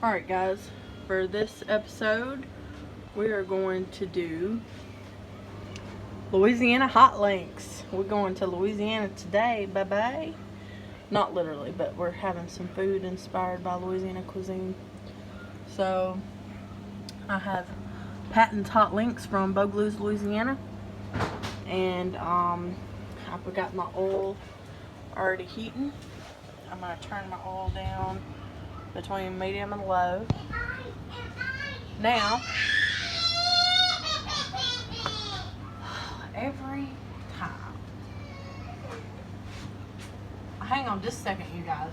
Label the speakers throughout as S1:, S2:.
S1: Alright guys, for this episode we are going to do Louisiana hot links. We're going to Louisiana today, bye-bye. Not literally, but we're having some food inspired by Louisiana cuisine. So I have Patton's hot links from Boogie, Louisiana. And I've got my oil already heating. I'm going to turn my oil down between medium and low. Now, every time. Hang on just a second, you guys.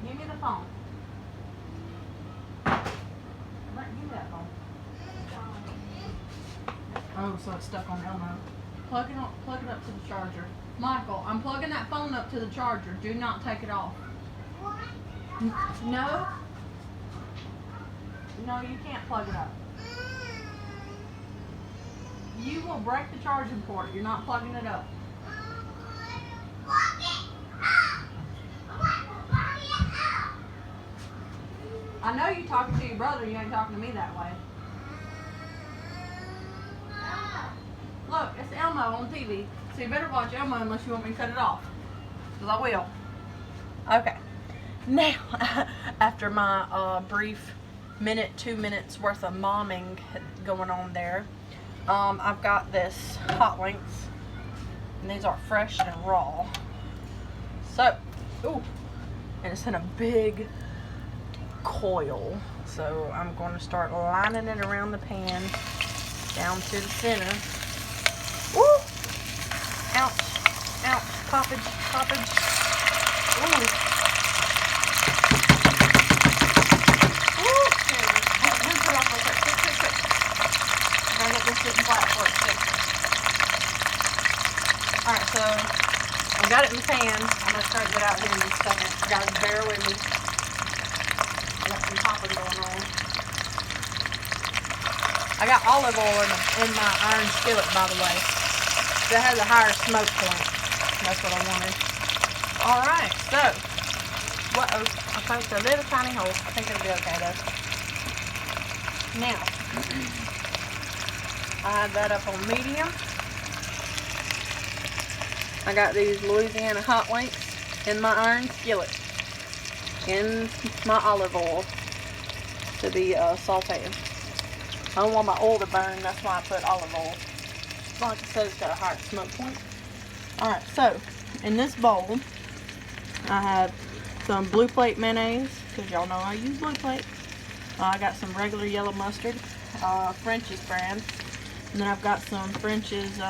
S1: Give me the phone. Give me that phone. Oh, so it's stuck on Elmo. Plug it up to the charger. Michael, I'm plugging that phone up to the charger. Do not take it off. No? No, you can't plug it up. You will break the charging port. You're not plugging it up. I know you're talking to your brother. You ain't talking to me that way. Look, it's Elmo on TV. So you better watch Elmo unless you want me to cut it off. Because I will. Okay. Now, after my brief 2 minutes worth of momming going on there, I've got this hot links. And these are fresh and raw. So, ooh. And it's in a big coil. So I'm going to start lining it around the pan down to the center. Woo! Ouch, ouch, poppage, poppage. Ooh. Woo! Here, put it off real quick, quick. I gotta get this sitting flat for it stick. Alright, so I got it in the pan. I'm gonna straighten it out here in just a second. Guys, bear with me. I got some popping going on. I got olive oil in my iron skillet, by the way. That has a higher smoke point. That's what I wanted. Alright, so. Whoa. I think it's a little tiny hole. I think it'll be okay though. Now, I have that up on medium. I got these Louisiana hot links in my iron skillet. In my olive oil to be sauteed. I don't want my oil to burn, that's why I put olive oil. Like I said, it's got a higher smoke point. Alright, so in this bowl, I have some Blue Plate mayonnaise, because y'all know I use Blue Plate. I got some regular yellow mustard, French's brand. And then I've got some French's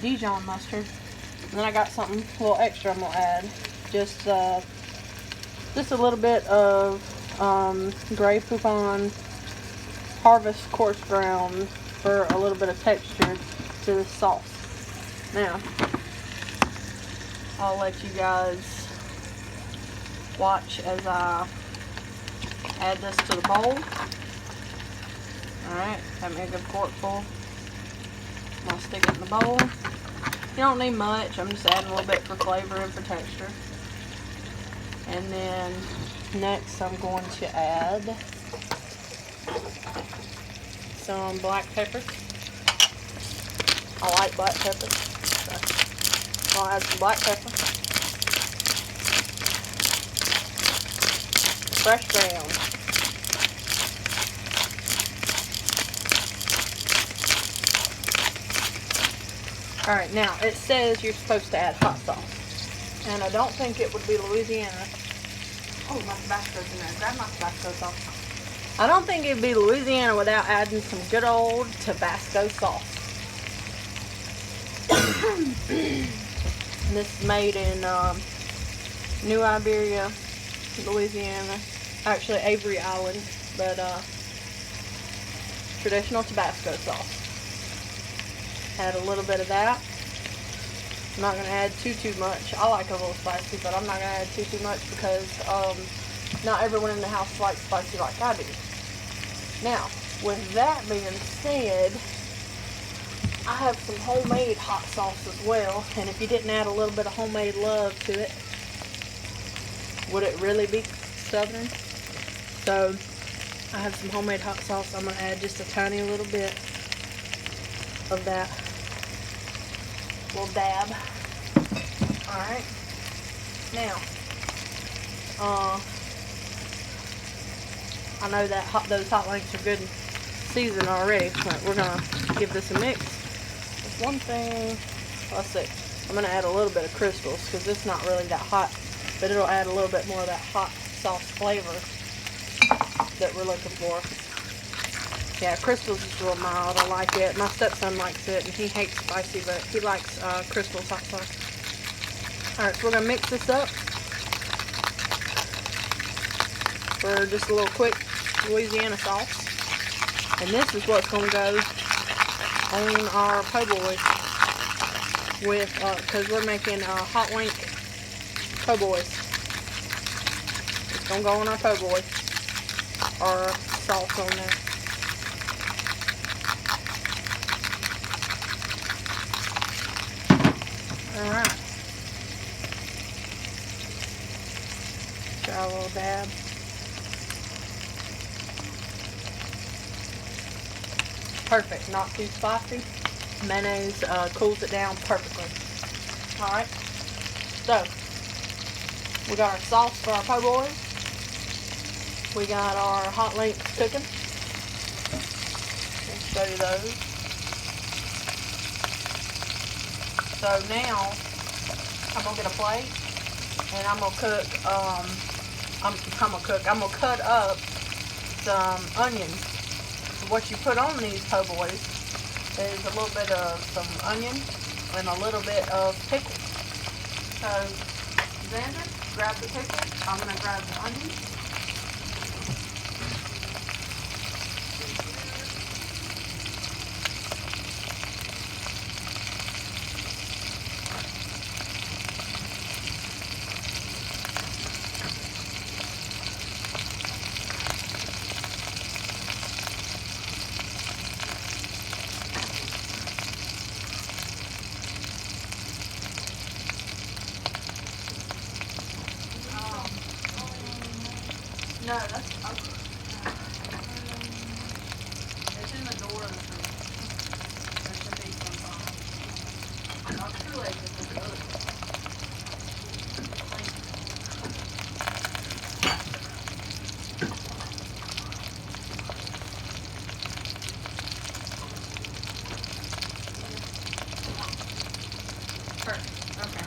S1: Dijon mustard. And then I got something a little extra I'm going to add. Just a little bit of Grey Poupon Harvest coarse ground for a little bit of texture to the sauce. Now, I'll let you guys watch as I add this to the bowl. Alright, got me a good forkful. I'm going to stick it in the bowl. You don't need much, I'm just adding a little bit for flavor and for texture. And then next I'm going to add some black peppers. I like black peppers. So I'll add some black pepper. Fresh ground. Alright, now it says you're supposed to add hot sauce. And I don't think it would be Louisiana. Oh, my Tabasco's in there. Grab my Tabasco sauce. I don't think it'd be Louisiana without adding some good old Tabasco sauce. This is made in New Iberia, Louisiana. Actually, Avery Island, but traditional Tabasco sauce. Add a little bit of that. I'm not going to add too much. I like a little spicy, but I'm not going to add too much because not everyone in the house likes spicy like I do. Now, with that being said, I have some homemade hot sauce as well, and if you didn't add a little bit of homemade love to it, would it really be Southern? So I have some homemade hot sauce. I'm going to add just a tiny little bit of that. Little dab. Alright. Now, I know that those hot links are good and seasoned already, but we're going to give this a mix. There's one thing, let's see. I'm going to add a little bit of crystals because it's not really that hot, but it'll add a little bit more of that hot sauce flavor that we're looking for. Yeah, crystals is real mild. I like it. My stepson likes it, and he hates spicy, but he likes crystals hot sauce. Alright, so we're going to mix this up for just a little quick Louisiana sauce. And this is what's going to go on our po' boys with, because we're making hot link po' boys. It's going to go on our po' boy, our sauce on there. Alright. Try a little dab. Perfect, not too spicy. Mayonnaise cools it down perfectly. Alright, so we got our sauce for our po' boys. We got our hot links cooking. Let's show you those. So now I'm gonna get a plate and I'm gonna cook. I'm gonna cut up some onions. What you put on these po' boys is a little bit of some onion and a little bit of pickle. So, Xander, grab the pickle. I'm going to grab the onion. No, that's it's in the door of the fridge. There should be some not too late to put the other. Perfect. Okay.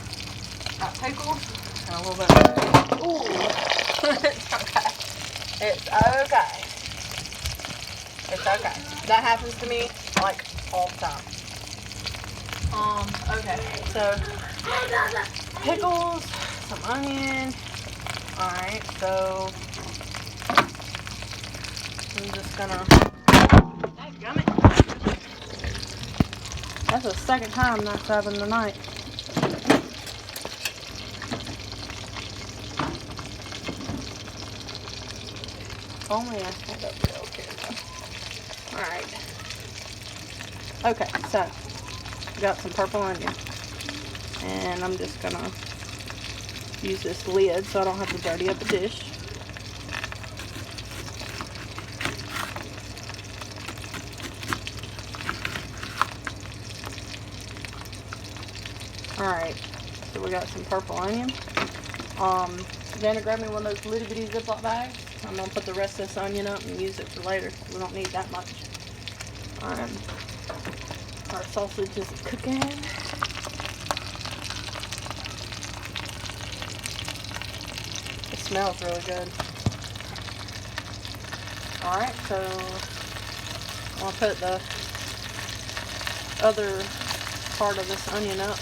S1: Got pickles and a little bit. Ooh. It's okay. It's okay. It's okay. That happens to me like all the time. Okay, so pickles, some onion. Alright, so I'm just gonna dadgummit. That's the second time that's happened tonight. Only I had up real good. Alright. Okay, so got some purple onion. And I'm just gonna use this lid so I don't have to dirty up a dish. Alright, so we got some purple onion. Xander, grab me one of those little bitty Ziploc bags. I'm going to put the rest of this onion up and use it for later. We don't need that much. Our sausage is cooking. It smells really good. Alright, so I'm going to put the other part of this onion up.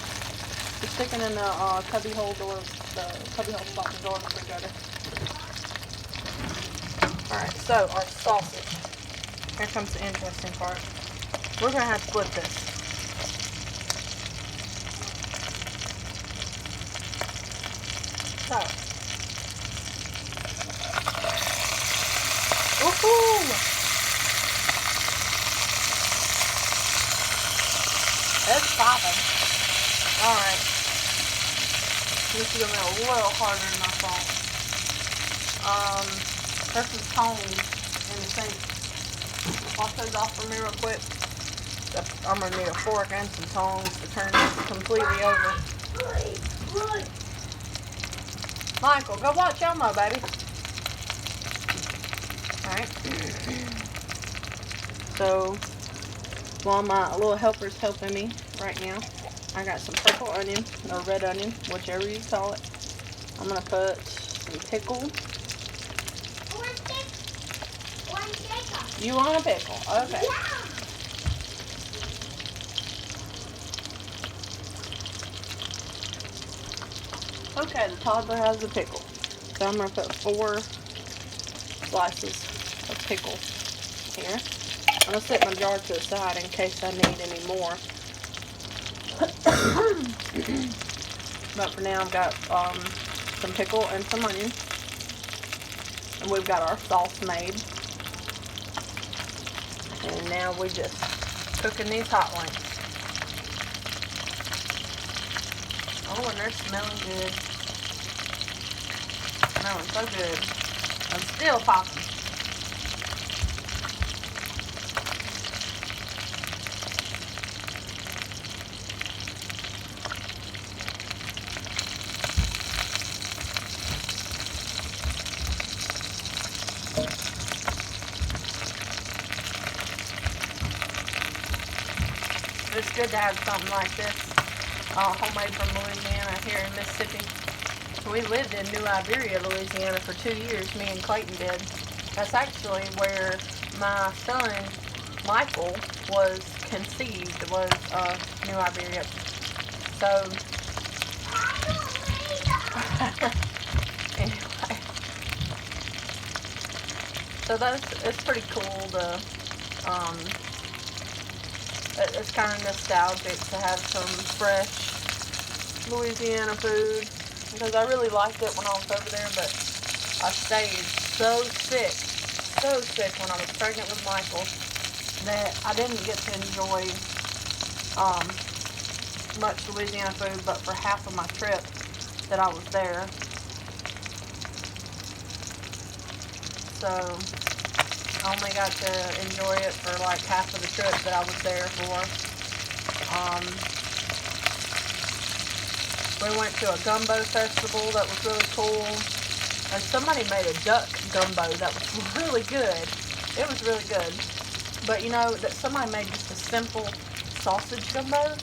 S1: Just sticking in the cubby hole door, the cubby hole spot in the door of the refrigerator. Alright, so our sausage. Here comes the interesting part. We're going to have to split this. So. Woohoo! It's popping. Alright. This is going to be a little harder than I thought. there's some tongs in the sink. Wash those off for me real quick. I'm gonna need a fork and some tongs to turn this completely over. Michael, go watch Elmo, baby. Alright. So, while my little helper's helping me right now, I got some purple onion, or red onion, whichever you call it. I'm gonna put some pickle. You want a pickle? Okay.
S2: Yeah.
S1: Okay, the toddler has a pickle. So I'm going to put 4 slices of pickle here. I'm going to set my jar to the side in case I need any more. But for now I've got some pickle and some onion. And we've got our sauce made. And now we just cooking these hot links. Oh, and they're smelling good. Smelling so good. I'm still popping. It's good to have something like this. Homemade from Louisiana here in Mississippi. We lived in New Iberia, Louisiana for 2 years, me and Clayton did. That's actually where my son, Michael, was conceived, was New Iberia. So, anyway. So it's pretty cool to, it's kind of nostalgic to have some fresh Louisiana food, because I really liked it when I was over there, but I stayed so sick when I was pregnant with Michael that I didn't get to enjoy much Louisiana food, but for half of my trip that I was there. So I only got to enjoy it for like half of the trip that I was there for. We went to a gumbo festival that was really cool. And somebody made a duck gumbo that was really good. It was really good. But you know, that somebody made just a simple sausage gumbo,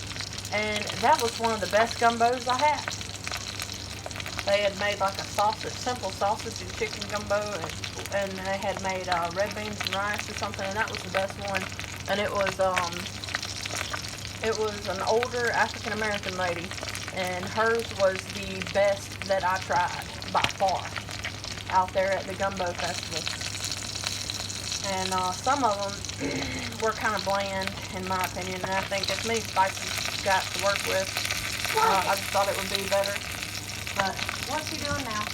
S1: and that was one of the best gumbos I had. They had made like a simple sausage and chicken gumbo, and they had made red beans and rice or something, and that was the best one. And it was an older African American lady, and hers was the best that I tried by far out there at the gumbo festival. And some of them were kind of bland, in my opinion, and I think as many spices got to work with, I just thought it would be better. But what's he doing now?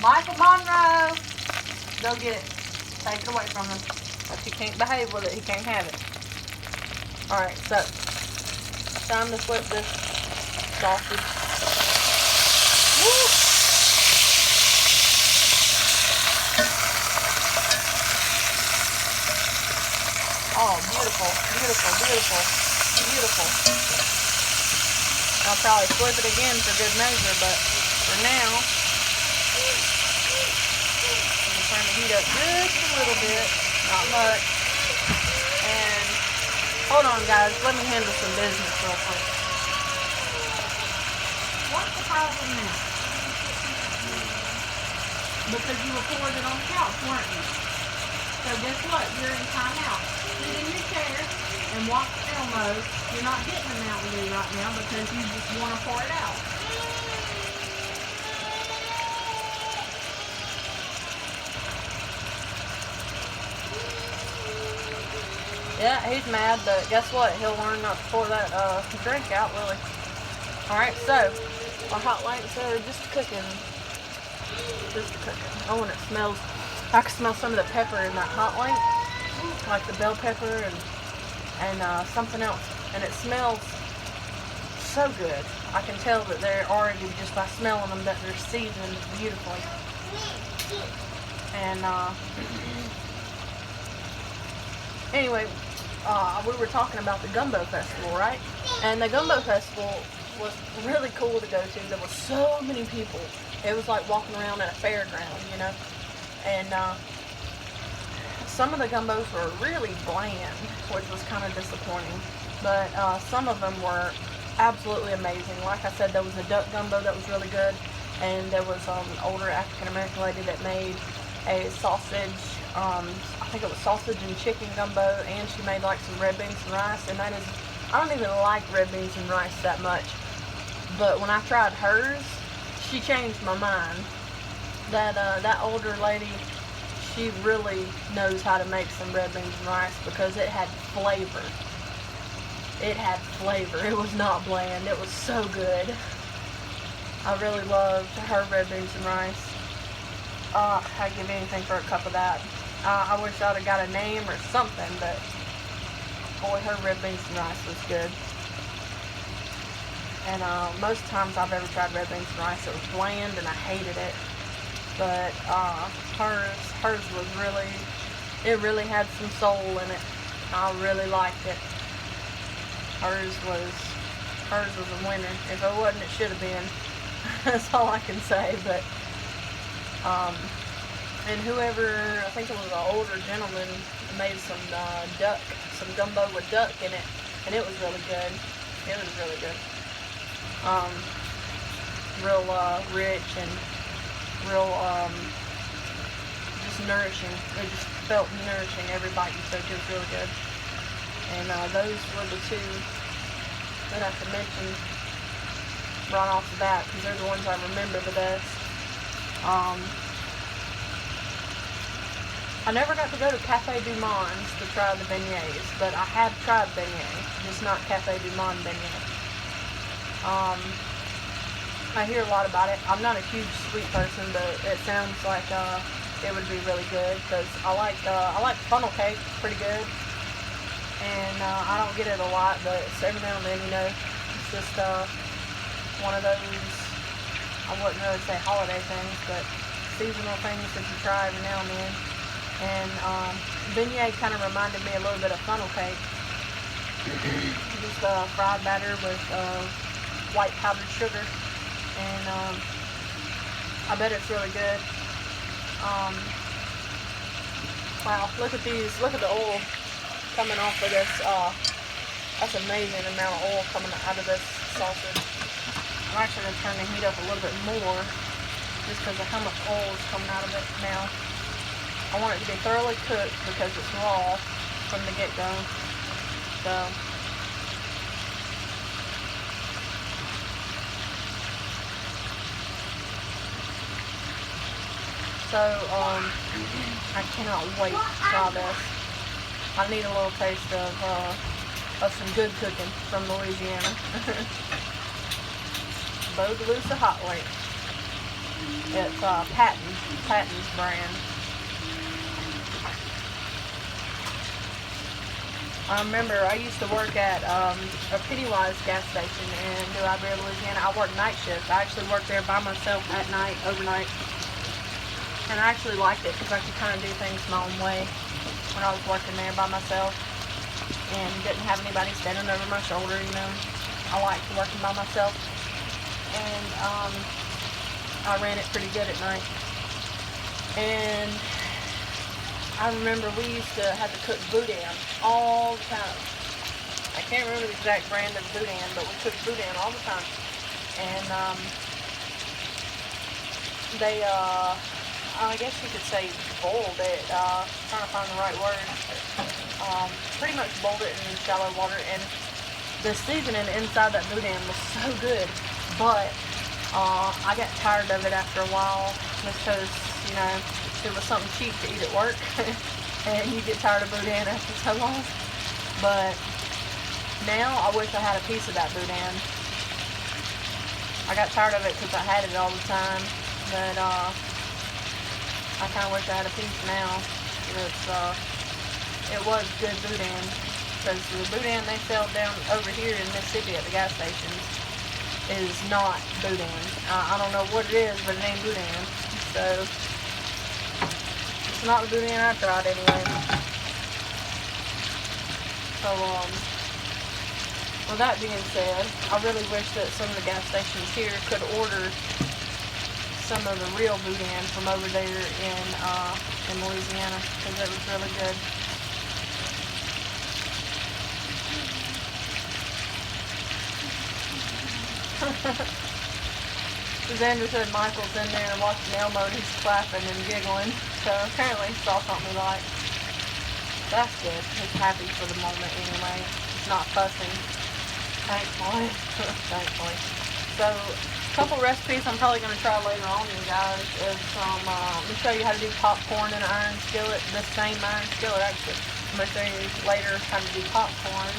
S1: Michael Monroe! Go get it. Take it away from him. If he can't behave with it, he can't have it. Alright, so time to flip this sausage. Woo! Oh, beautiful, beautiful, beautiful, beautiful. I'll probably flip it again for good measure, but for now, I'm trying to heat up just a little bit, not much. And hold on, guys, let me handle some business real quick. What's the problem now? Because you recorded it on the couch, weren't you? So guess what? You're in timeout. Sit in your chair and watch Elmo. You're not getting a Mountain Dew right now because you just want to pour it out. Yeah, he's mad, but guess what? He'll learn not to pour that drink out, will he? Alright, so our hot links are just cooking. Just cooking. Oh, and it smells. I can smell some of the pepper in that hot link, like the bell pepper and something else. And it smells so good. I can tell that they're already, just by smelling them, that they're seasoned beautifully. And anyway, we were talking about the gumbo festival, right? And the gumbo festival was really cool to go to. There were so many people. It was like walking around at a fairground, you know. And some of the gumbos were really bland, which was kind of disappointing. But some of them were absolutely amazing. Like I said, there was a duck gumbo that was really good, and there was an older African-American lady that made a sausage, I think it was sausage and chicken gumbo, and she made like some red beans and rice, and that is, I don't even like red beans and rice that much, but when I tried hers, she changed my mind. That older lady, she really knows how to make some red beans and rice, because it had flavor. It had flavor. It was not bland. It was so good. I really loved her red beans and rice. I'd give anything for a cup of that. I wish I'd have got a name or something, but boy, her red beans and rice was good. And most times I've ever tried red beans and rice, it was bland and I hated it. But hers was really, it really had some soul in it. I really liked it. Hers was a winner. If it wasn't, it should have been. That's all I can say. But and whoever, I think it was an older gentleman, made some gumbo with duck in it, and it was really good. It was really good. Real rich and real just nourishing. It just felt nourishing every bite you took. It was really good. And those were the two that I could mention right off the bat, because they're the ones I remember the best. I never got to go to Cafe Du Monde to try the beignets, but I have tried beignets, just not Cafe Du Monde beignet. I hear a lot about it. I'm not a huge sweet person, but it sounds like it would be really good, because I like funnel cake pretty good, and I don't get it a lot, but it's every now and then, you know. It's just one of those, I wouldn't really say holiday things, but seasonal things that you try every now and then. And beignet kind of reminded me a little bit of funnel cake. Just fried batter with white powdered sugar, and I bet it's really good. Wow, look at these, look at the oil coming off of this. That's an amazing amount of oil coming out of this sausage. I'm actually going to turn the heat up a little bit more, just because of how much oil is coming out of it now. I want it to be thoroughly cooked because it's raw from the get-go. So, I cannot wait to try this. I need a little taste of some good cooking from Louisiana. Bogalusa hot wings. It's Patton's brand. I remember I used to work at a Pennywise gas station in New Iberia, Louisiana. I worked night shift. I actually worked there by myself at night, overnight. And I actually liked it because I could kind of do things my own way when I was working there by myself and didn't have anybody standing over my shoulder, you know. I liked working by myself. And I ran it pretty good at night. And I remember we used to have to cook boudin all the time. I can't remember the exact brand of boudin, but we cooked boudin all the time. And they, I guess you could say boiled it, trying to find the right word. Pretty much boiled it in shallow water, and the seasoning inside that boudin was so good, but I got tired of it after a while, just because, you know, it was something cheap to eat at work, and you get tired of boudin after so long. But now I wish I had a piece of that boudin. I got tired of it because I had it all the time, but I kind of wish I had a piece now. It was good boudin, because the boudin they sell down over here in Mississippi at the gas stations is not boudin. I don't know what it is, but it ain't boudin. So it's not the boudin I tried anyway. So with that being said, I really wish that some of the gas stations here could order some of the real boudin from over there in Louisiana, because it was really good. Xander said Michael's in there watching Elmo and he's clapping and giggling, so apparently he saw something he liked. That's good. He's happy for the moment anyway. He's not fussing. Thankfully. Thankfully. So, a couple recipes I'm probably going to try later on, you guys, is some, let me show you how to do popcorn in an iron skillet. This same iron skillet, actually. I'm going to show you later how to do popcorn.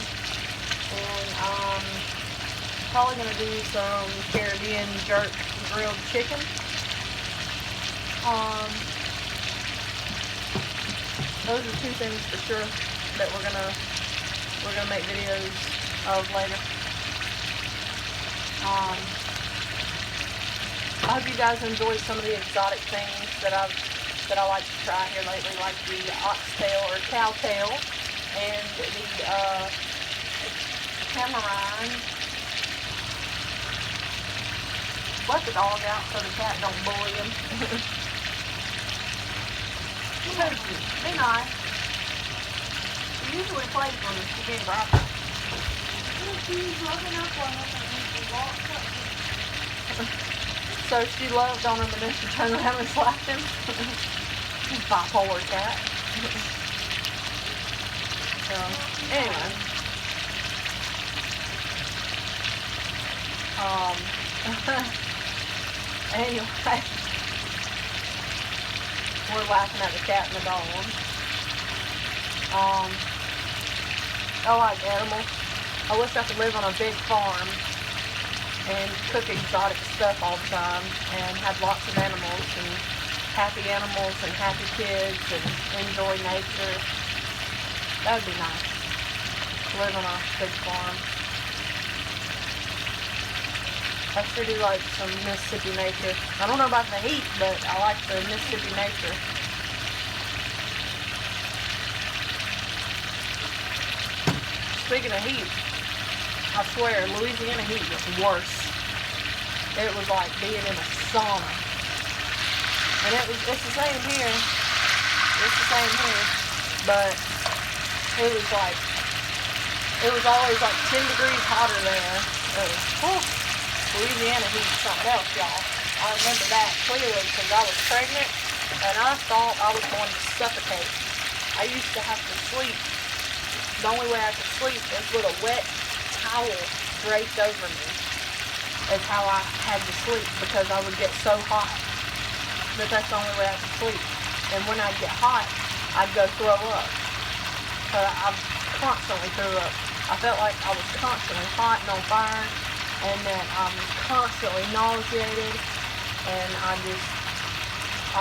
S1: And, probably going to do some Caribbean jerk grilled chicken. Those are two things for sure that we're gonna make videos of later. I hope you guys enjoy some of the exotic things that I like to try here lately, like the oxtail or cow tail and the tamarind. Let the dog out so the cat don't bully him. Be nice. She usually plays when she gets grabby. She's loving up on him and he So she loved on him and then she turned around and slapped him. Bipolar cat. So, anyway. Anyway. We're laughing at the cat and the dog. I like animals. I wish I could live on a big farm and cook exotic stuff all the time and have lots of animals and happy kids and enjoy nature. That would be nice. Live on a big farm. I sure do like some Mississippi nature. I don't know about the heat, but I like the Mississippi nature. Speaking of heat, I swear, Louisiana heat was worse. It was like being in a sauna. And it's the same here. It's the same here. But it was always like 10 degrees hotter there. It was, whew. Louisiana heat is something else, y'all. I remember that clearly because I was pregnant and I thought I was going to suffocate. I used to have to sleep. The only way I could sleep is with a wet towel draped over me. Is how I had to sleep because I would get so hot. But that's the only way I could sleep. And when I'd get hot, I'd go throw up. So I constantly threw up. I felt like I was constantly hot and on fire. And then I was constantly nauseated, and I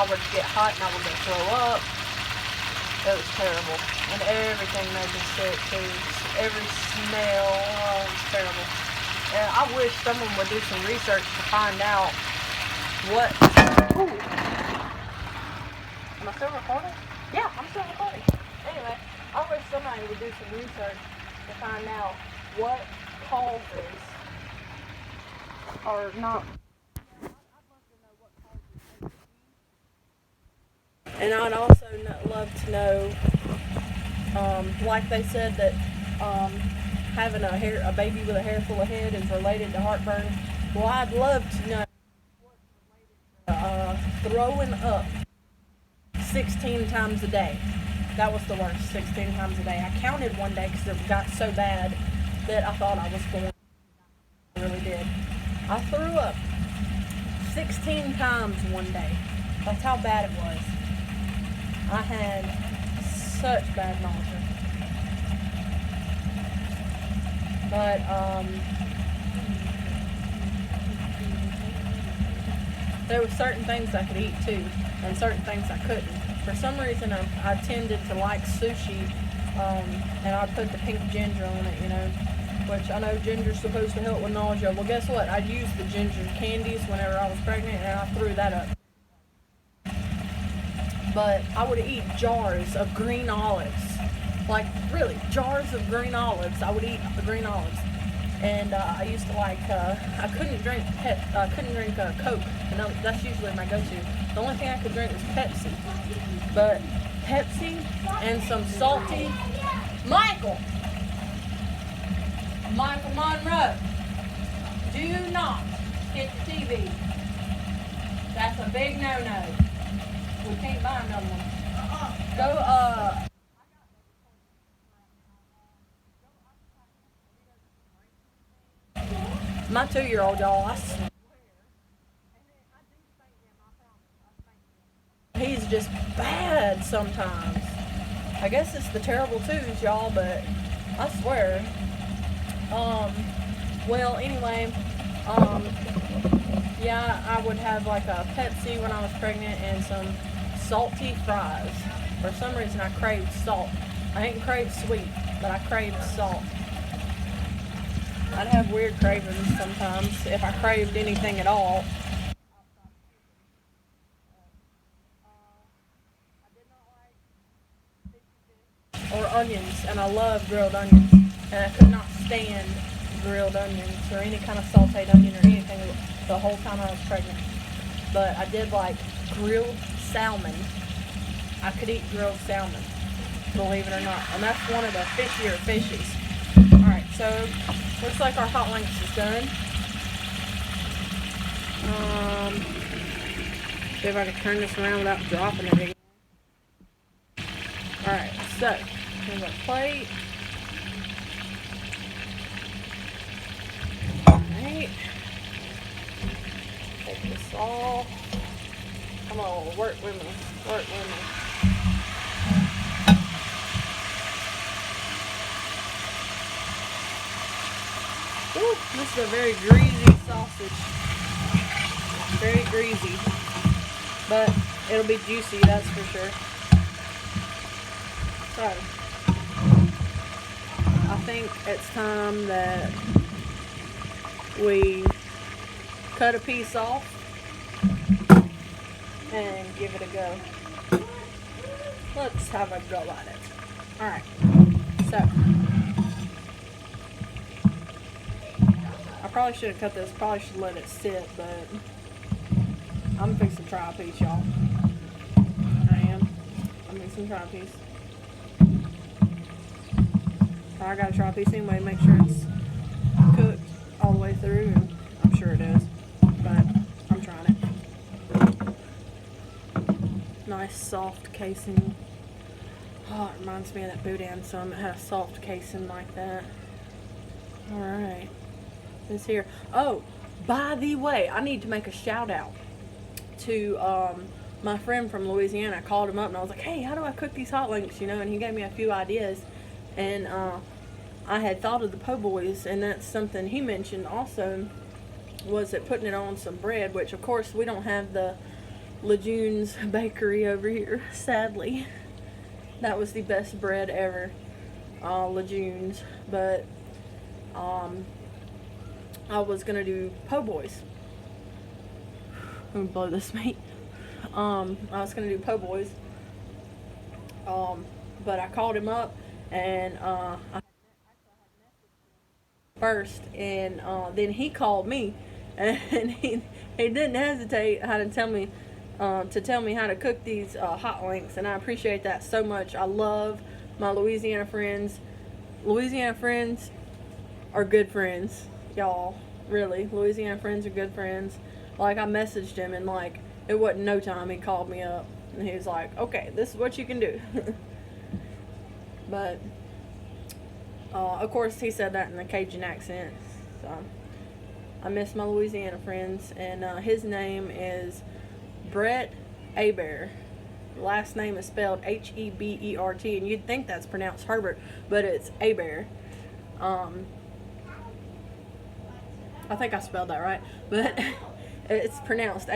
S1: would get hot and I would go throw up. It was terrible. And everything made me sick too. Every smell, oh, it was terrible. And I wish someone would do some research to find out what... Ooh. Am I still recording? Yeah, I'm still recording. Anyway, I wish somebody would do some research to find out what causes or not. And I'd also love to know, like they said that having a baby with a hair full of head is related to heartburn. Well, I'd love to know what's related to throwing up 16 times a day. That was the worst, 16 times a day. I counted one day because it got so bad that I thought I was going to die. I really did. I threw up 16 times one day. That's how bad it was. I had such bad nausea. But, there were certain things I could eat too, and certain things I couldn't. For some reason, I tended to like sushi, and I'd put the pink ginger on it, you know. which I know ginger's supposed to help with nausea. Well, guess what? I used the ginger candies whenever I was pregnant, and I threw that up. But I would eat jars of green olives. Like, really, jars of green olives. I would eat the green olives. And I used to like, I couldn't drink Coke. And that's usually my go-to. The only thing I could drink was Pepsi. But Pepsi and some salty... Michael Monroe, do not hit the TV. That's a big no-no. We can't buy another one. Go, my 2-year-old, y'all, I swear. He's just bad sometimes. I guess it's the terrible twos, y'all, but I swear. Well, anyway, yeah, I would have like a Pepsi when I was pregnant and some salty fries. For some reason, I craved salt. I didn't crave sweet, but I craved salt. I'd have weird cravings sometimes if I craved anything at all. Or onions, and I love grilled onions, and I could not stand grilled onions or any kind of sauteed onion or anything the whole time I was pregnant. But I did like grilled salmon. I could eat grilled salmon, believe it or not, and that's one of the fishier fishes. Alright, so looks like our hot links is done. See if I can turn this around without dropping it again. Alright, so here's our plate. Alright. Take this off. Come on, work with me. Work with me. Ooh, this is a very greasy sausage. Very greasy. But it'll be juicy, that's for sure. So, I think it's time that we cut a piece off and give it a go. Let's have a go at it. Alright, so I probably should have cut this, probably should let it sit, but I'm fixing to try a piece, y'all. I am. I'm fixing to try a piece. I gotta try a piece anyway, make sure it's cooked all the way through, and I'm sure it is, but I'm trying it. Nice soft casing. Oh, it reminds me of that boudin, so I'm gonna have a soft casing like that. Alright. This here. Oh, by the way, I need to make a shout out to my friend from Louisiana. I called him up and I was like, hey, how do I cook these hot links, you know, and he gave me a few ideas. And I had thought of the po' boys, and that's something he mentioned also, was it putting it on some bread, which of course we don't have the Lejeune's bakery over here, sadly. That was the best bread ever, Lejeune's, but I was gonna do po' boys. I'm gonna blow this meat. I was gonna do po' boys, but I called him up, and I first, and then he called me, and he didn't hesitate how to tell me how to cook these hot links, and I appreciate that so much. I love my Louisiana friends. Louisiana friends are good friends, y'all. Really, Louisiana friends are good friends. Like, I messaged him, and like it wasn't no time he called me up, and he was like, okay, this is what you can do. But of course he said that in a Cajun accent, so I miss my Louisiana friends. And his name is Brett Hebert. Last name is spelled Hebert, and you'd think that's pronounced Herbert, but it's Hebert. I think I spelled that right, but it's pronounced